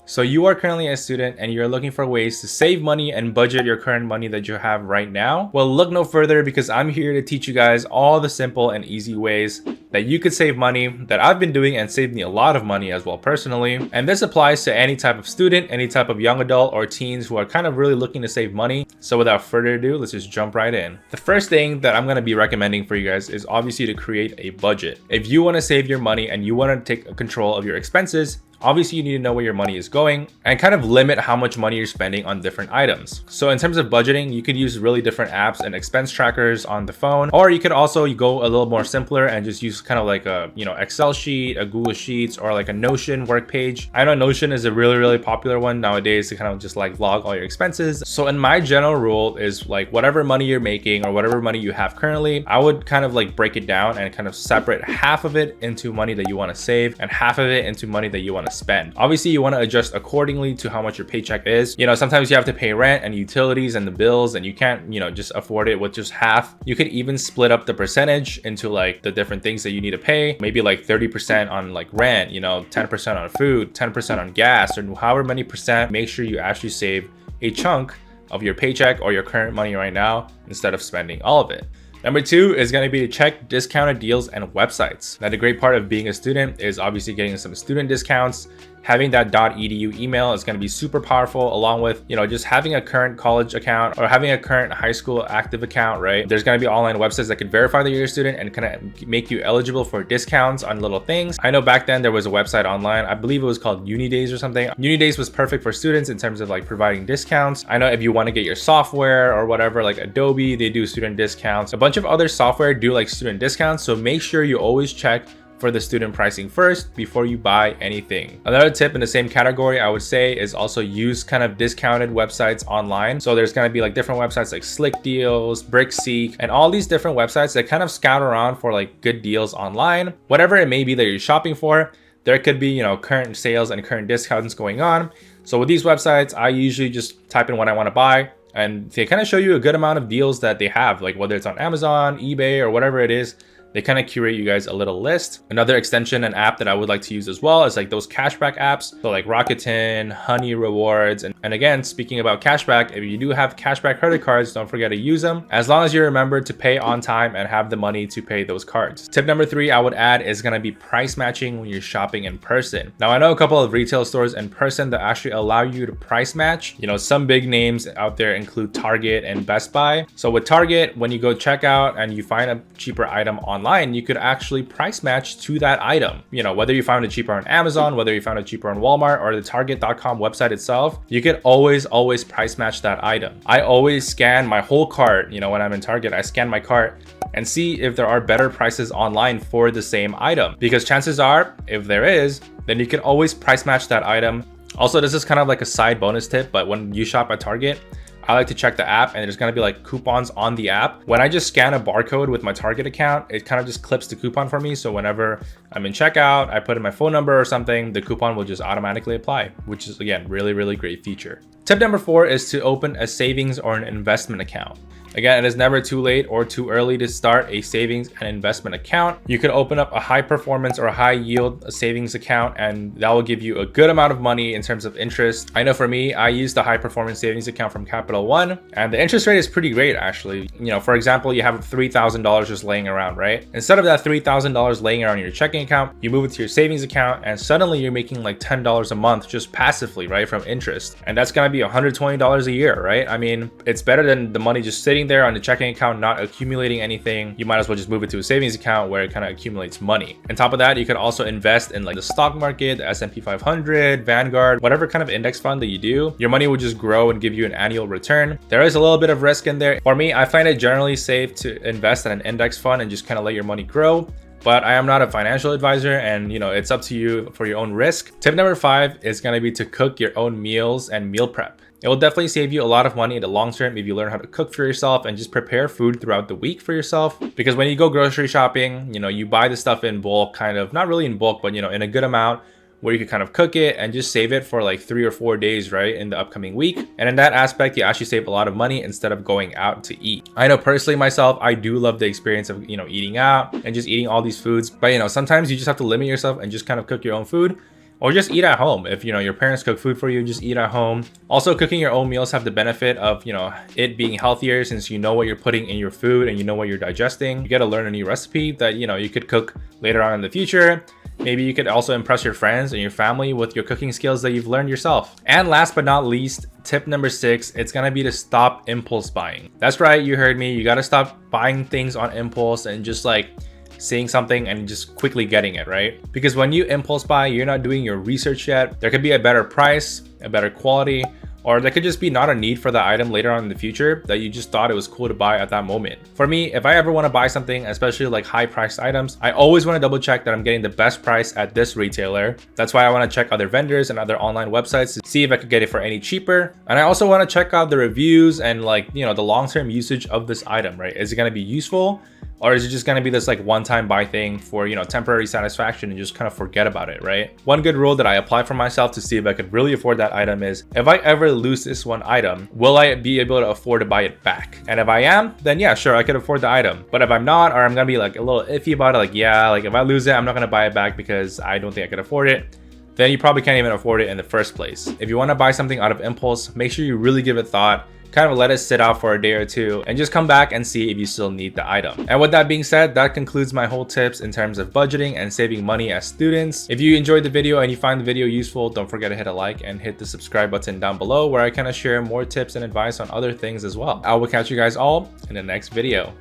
So you are currently a student and you're looking for ways to save money and budget your current money that you have right now. Well, look no further because I'm here to teach you guys all the simple and easy ways that you could save money that I've been doing and saved me a lot of money as well personally. And this applies to any type of student, any type of young adult or teens who are kind of really looking to save money. So without further ado, let's just jump right in. The first thing that I'm going to be recommending for you guys is obviously to create a budget. If you want to save your money and you want to take control of your expenses, obviously, you need to know where your money is going and kind of limit how much money you're spending on different items. So in terms of budgeting, you could use really different apps and expense trackers on the phone, or you could also go a little more simpler and just use kind of like a, Excel sheet, a Google Sheets, or like a Notion work page. I know Notion is a really popular one nowadays to kind of just like log all your expenses. So in my general rule is like whatever money you're making or whatever money you have currently, I would kind of like break it down and kind of separate half of it into money that you want to save and half of it into money that you want to spend. Obviously, you want to adjust accordingly to how much your paycheck is. Sometimes you have to pay rent and utilities and the bills, and you can't, just afford it with just half. You could even split up the percentage into like the different things that you need to pay. Maybe like 30% on like rent, 10% on food, 10% on gas, or however many percent. Make sure you actually save a chunk of your paycheck or your current money right now instead of spending all of it. Number two is going to be to check discounted deals and websites. Now, the great part of being a student is obviously getting some student discounts. Having that .edu email is going to be super powerful, along with, just having a current college account or having a current high school active account, right? There's going to be online websites that can verify that you're a student and kind of make you eligible for discounts on little things. I know back then there was a website online, I believe it was called Unidays or something. Unidays was perfect for students in terms of like providing discounts. I know if you want to get your software or whatever, like Adobe, they do student discounts. A bunch of other software do like student discounts. So make sure you always check for the student pricing first before you buy anything. Another tip in the same category I would say is also use kind of discounted websites online. So there's going to be like different websites like Slick Deals, Brickseek, and all these different websites that kind of scout around for like good deals online. Whatever it may be that you're shopping for, there could be, current sales and current discounts going on. So with these websites, I usually just type in what I want to buy, and they kind of show you a good amount of deals that they have, like whether it's on Amazon, eBay, or whatever it is. They kind of curate you guys a little list. Another extension and app that I would like to use as well is like those cashback apps. So like Rakuten, Honey Rewards. And again, speaking about cashback, if you do have cashback credit cards, don't forget to use them as long as you remember to pay on time and have the money to pay those cards. Tip number three I would add is gonna be price matching when you're shopping in person. Now I know a couple of retail stores in person that actually allow you to price match. Some big names out there include Target and Best Buy. So with Target, when you go check out and you find a cheaper item online, you could actually price match to that item. Whether you found it cheaper on Amazon, whether you found it cheaper on Walmart or the Target.com website itself, you could always price match that item. I always scan my whole cart. When I'm in Target, I scan my cart and see if there are better prices online for the same item, because chances are if there is, then you can always price match that item. Also, this is kind of like a side bonus tip, but when you shop at Target, I like to check the app, and there's going to be like coupons on the app. When I just scan a barcode with my Target account, it kind of just clips the coupon for me. So whenever I'm in checkout, I put in my phone number or something, the coupon will just automatically apply, which is again, really great feature. Tip number four is to open a savings or an investment account. Again, it is never too late or too early to start a savings and investment account. You could open up a high performance or high yield savings account, and that will give you a good amount of money in terms of interest. I know for me, I use the high performance savings account from Capital One, and the interest rate is pretty great actually. For example, you have $3,000 just laying around, right? Instead of that $3,000 laying around in your checking account, you move it to your savings account, and suddenly you're making like $10 a month just passively, right, from interest. And that's gonna be $120 a year, right? I mean, it's better than the money just sitting there on the checking account, not accumulating anything. You might as well just move it to a savings account where it kind of accumulates money. On top of that, you could also invest in like the stock market, the S&P 500, Vanguard, whatever kind of index fund that you do. Your money will just grow and give you an annual return. There is a little bit of risk in there. For me, I find it generally safe to invest in an index fund and just kind of let your money grow. But I am not a financial advisor, and it's up to you for your own risk. Tip number five is going to be to cook your own meals and meal prep. It will definitely save you a lot of money in the long term if you learn how to cook for yourself and just prepare food throughout the week for yourself. Because when you go grocery shopping, you buy the stuff in bulk, kind of, not really in bulk, but in a good amount, where you could kind of cook it and just save it for like 3 or 4 days, right, in the upcoming week. And in that aspect, you actually save a lot of money instead of going out to eat. I know personally myself, I do love the experience of, eating out and just eating all these foods. But, sometimes you just have to limit yourself and just kind of cook your own food. or just eat at home. If your parents cook food for you, just eat at home. Also, cooking your own meals have the benefit of it being healthier, since you know what you're putting in your food and you know what you're digesting. You get to learn a new recipe that you could cook later on in the future. Maybe you could also impress your friends and your family with your cooking skills that you've learned yourself. And last but not least, tip number 6, it's gonna be to stop impulse buying. That's right, you heard me. You gotta stop buying things on impulse and just like seeing something and just quickly getting it, right? Because when you impulse buy, you're not doing your research yet. There could be a better price, a better quality, or there could just be not a need for the item later on in the future that you just thought it was cool to buy at that moment. For me, if I ever want to buy something, especially like high priced items, I always want to double check that I'm getting the best price at this retailer. That's why I want to check other vendors and other online websites to see if I could get it for any cheaper. And I also want to check out the reviews and like, the long-term usage of this item, right? Is it going to be useful? Or is it just going to be this like one-time buy thing for, temporary satisfaction and just kind of forget about it, right? One good rule that I apply for myself to see if I could really afford that item is, if I ever lose this one item, will I be able to afford to buy it back? And if I am, then yeah, sure, I could afford the item. But if I'm not, or I'm going to be like a little iffy about it, like, yeah, like if I lose it, I'm not going to buy it back because I don't think I could afford it, then you probably can't even afford it in the first place. If you want to buy something out of impulse, make sure you really give it thought. Kind of let it sit out for a day or two and just come back and see if you still need the item. And with that being said, that concludes my whole tips in terms of budgeting and saving money as students. If you enjoyed the video and you find the video useful, don't forget to hit a like and hit the subscribe button down below, where I kind of share more tips and advice on other things as well. I will catch you guys all in the next video.